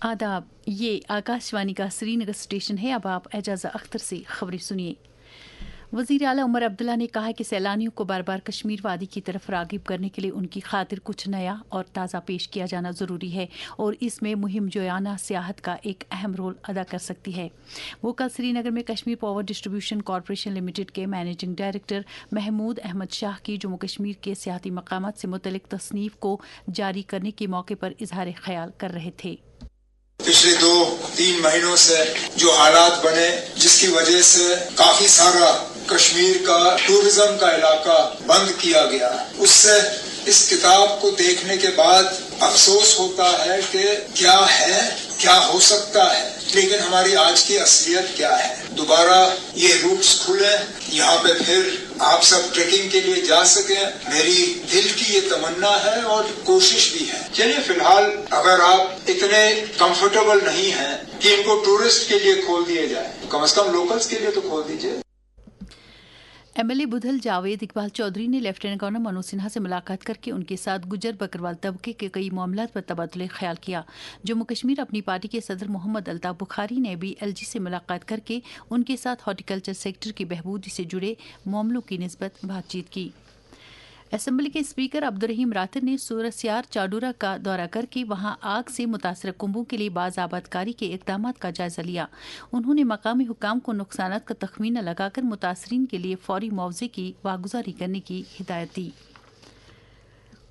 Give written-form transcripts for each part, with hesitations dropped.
आदाब, ये आकाशवाणी का श्रीनगर स्टेशन है। अब आप एजाज़ा अख्तर से खबरें सुनिए। वज़ीर आला उमर अब्दुल्ला ने कहा कि सैलानियों को बार बार कश्मीर वादी की तरफ राग़िब करने के लिए उनकी खातिर कुछ नया और ताज़ा पेश किया जाना ज़रूरी है और इसमें मुहिम जोयाना सियाहत का एक अहम रोल अदा कर सकती है। वो कल श्रीनगर में Kashmir power distribution corporation limited के मैनेजिंग डायरेक्टर महमूद अहमद शाह की जम्मू कश्मीर के सियाहती मकामात से मुतल्लिक तसनीफ़ को जारी करने के मौके पर इजहार ख्याल कर रहे थे। पिछले 2-3 महीनों से जो हालात बने, जिसकी वजह से काफी सारा कश्मीर का टूरिज्म का इलाका बंद किया गया, उससे इस किताब को देखने के बाद अफसोस होता है कि क्या है, क्या हो सकता है, लेकिन हमारी आज की असलियत क्या है। दोबारा ये रूट्स खुले, यहाँ पे फिर आप सब ट्रेकिंग के लिए जा सके, मेरी दिल की ये तमन्ना है और कोशिश भी है। चलिए, फिलहाल अगर आप इतने कंफर्टेबल नहीं हैं कि इनको टूरिस्ट के लिए खोल दिए जाए, कम से कम लोकल्स के लिए तो खोल दीजिए। एमएलए बुधल जावेद इकबाल चौधरी ने लेफ्टिनेंट गवर्नर मनोज सिन्हा से मुलाकात करके उनके साथ गुजर बकरवाल तबके के कई मामलात पर तबादुले ख्याल किया। जम्मू कश्मीर अपनी पार्टी के सदर मोहम्मद अल्ताफ बुखारी ने भी एलजी से मुलाकात करके उनके साथ हॉर्टिकल्चर सेक्टर की बहबूदी से जुड़े मामलों की निस्बत बातचीत की। असेंबली के स्पीकर अब्दुर्रहीम रातिर ने सूरस्यार चाडूरा का दौरा करके वहां आग से मुतासर कुंभों के लिए बाज़ाबादकारी के इक़दामात का जायजा लिया। उन्होंने मकामी हुकाम को नुकसानात का तखमीना लगाकर मुतासरीन के लिए फौरी मुआवजे की वागुजारी करने की हिदायत दी।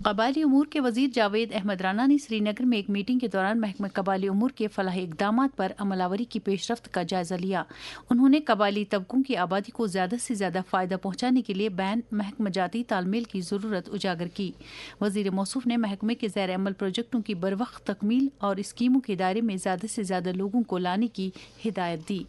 कबायली उमूर के वजीर जावेद अहमद राना ने श्रीनगर में एक मीटिंग के दौरान महकमा कबायली उमूर के फलाही इक़दामात पर अमलावरी की पेशरफ्त का जायजा लिया। उन्होंने कबायली तबकों की आबादी को ज़्यादा से ज़्यादा फ़ायदा पहुंचाने के लिए बैन महकमा जाती तालमेल की ज़रूरत उजागर की। वज़ीर मौसूफ ने महकमे के ज़ैर अमल प्रोजेक्टों की बरवक्त तकमील और स्कीमों के दायरे में ज़्यादा से ज़्यादा लोगों को लाने की हिदायत दी।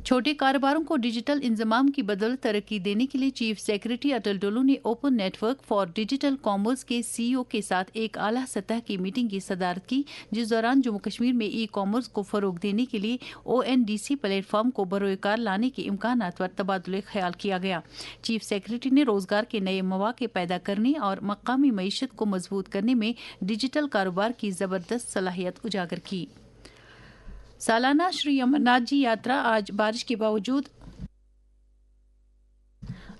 छोटे कारोबारों को डिजिटल इंजमाम की बदौलत तरक्की देने के लिए चीफ सेक्रेटरी अटल डोलू ने open network for digital commerce के सीईओ के साथ एक आला सतह की मीटिंग की सदारत की, जिस दौरान जम्मू कश्मीर में ई कॉमर्स को फरोग देने के लिए ONDC प्लेटफॉर्म को बरोकार लाने के इम्कानात पर तबादुले ख्याल किया गया। चीफ सेक्रेटरी ने रोजगार के नए मौके पैदा करने और मकामी मईशत को मजबूत करने में डिजिटल कारोबार की जबरदस्त सलाहियत उजागर की। सालाना श्री अमरनाथ जी यात्रा आज बारिश के बावजूद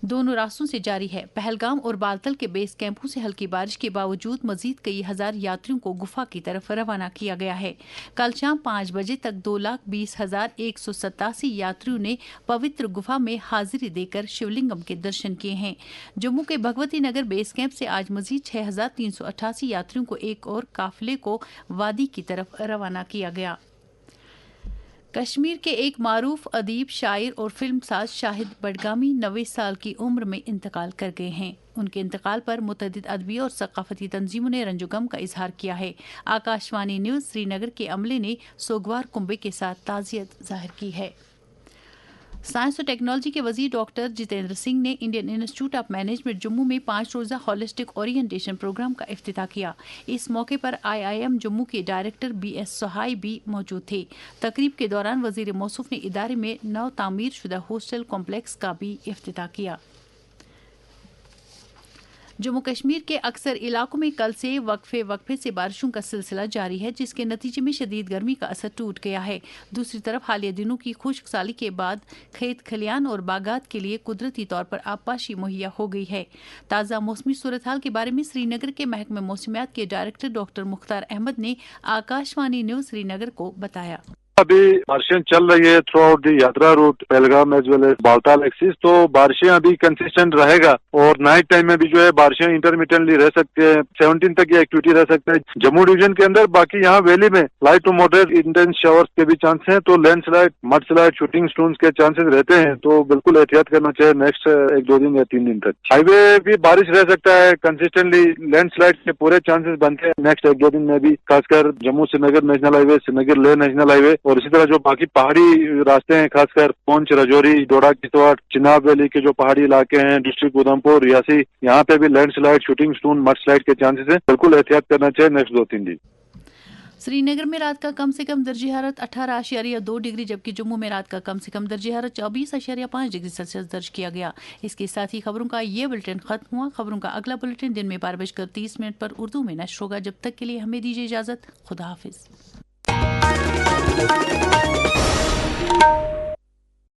दोनों रास्तों से जारी है। पहलगाम और बालतल के बेस कैंपों से हल्की बारिश के बावजूद मजीद कई हजार यात्रियों को गुफा की तरफ रवाना किया गया है। कल शाम 5 बजे तक 2,20,187 यात्रियों ने पवित्र गुफा में हाजिरी देकर शिवलिंगम के दर्शन किए हैं। जम्मू के भगवती नगर बेस कैंप से आज मजीद 6,388 यात्रियों को एक और काफिले को वादी की तरफ रवाना किया गया। कश्मीर के एक मारूफ अदीब, शायर और फिल्मसाज शाहिद बडगामी 90 साल की उम्र में इंतकाल कर गए हैं। उनके इंतकाल पर मुतअद्दिद अदबी और सकाफती तंजीमों ने रंजो-गम का इजहार किया है। आकाशवाणी न्यूज़ श्रीनगर के अमले ने सोगवार कुंबे के साथ ताज़ियत जाहिर की है। साइंस और टेक्नोलॉजी के वजीर डॉक्टर जितेंद्र सिंह ने Indian institute of management Jammu में 5 रोज़ा हॉलिस्टिक ओरिएंटेशन प्रोग्राम का इफ्तिताह किया। इस मौके पर IIM जम्मू के डायरेक्टर BS सोहाई भी मौजूद थे। तकरीब के दौरान वजीर मौसूफ ने इदारे में नव तामीर शुदा हॉस्टल कॉम्प्लेक्स का भी इफ्तिताह किया। जम्मू कश्मीर के अक्सर इलाकों में कल से वक्फे से बारिशों का सिलसिला जारी है, जिसके नतीजे में शदीद गर्मी का असर टूट गया है। दूसरी तरफ हालिया दिनों की खुश्क साली के बाद खेत खलियान और बागात के लिए कुदरती तौर पर आबपाशी मुहैया हो गई है। ताज़ा मौसमी सूरत हाल के बारे में श्रीनगर के महकमे मौसमियात के डायरेक्टर डॉक्टर मुख्तार अहमद ने आकाशवाणी न्यूज़ श्रीनगर को बताया। अभी बारिशें चल रही है थ्रू आउट दी यात्रा route Pahalgam as well as Baltal axis, तो बारिशें अभी कंसिस्टेंट रहेगा और नाइट टाइम में भी जो है बारिशें इंटरमिटेंटली रह सकती है। 17 तक ये एक्टिविटी रह सकता है जम्मू डिवीजन के अंदर। बाकी यहाँ वैली में light to moderate intense showers के भी चांस हैं, तो लैंडस्लाइड, मडस्लाइड, शूटिंग स्टोन्स के चांसेस रहते हैं, तो बिल्कुल एहतियात करना चाहिए नेक्स्ट 1-2 दिन या 3 दिन तक। हाईवे भी बारिश रह सकता है कंसिस्टेंटली, लैंडस्लाइड के पूरे चांसेस बनते हैं नेक्स्ट 1-2 दिन में भी, खासकर Jammu Srinagar national highway, Srinagar Leh national highway और इसी तरह जो बाकी पहाड़ी रास्ते हैं, खासकर पुंछ, राजौरी, डोडा, किश्तवाड़, चिनाब वैली के जो पहाड़ी इलाके हैं, डिस्ट्रिक्ट उधमपुर, रियासी, यहाँ पे भी लैंडस्लाइड, शूटिंग स्टोन, मडस्लाइड के चांसेस हैं। बिल्कुल एहतियात करना चाहिए नेक्स्ट 2-3 दिन। श्री नगर में रात का कम से कम दर्ज हरारत 18.2 डिग्री जबकि जम्मू में रात का कम से कम दर्ज हरारत 24.5 डिग्री सेल्सियस दर्ज किया गया। इसके साथ ही खबरों का ये बुलेटिन खत्म हुआ। खबरों का अगला बुलेटिन दिन में 12:30 पर उर्दू में नश्र होगा। जब तक के लिए हमें दीजिए इजाजत। खुदा हाफिज।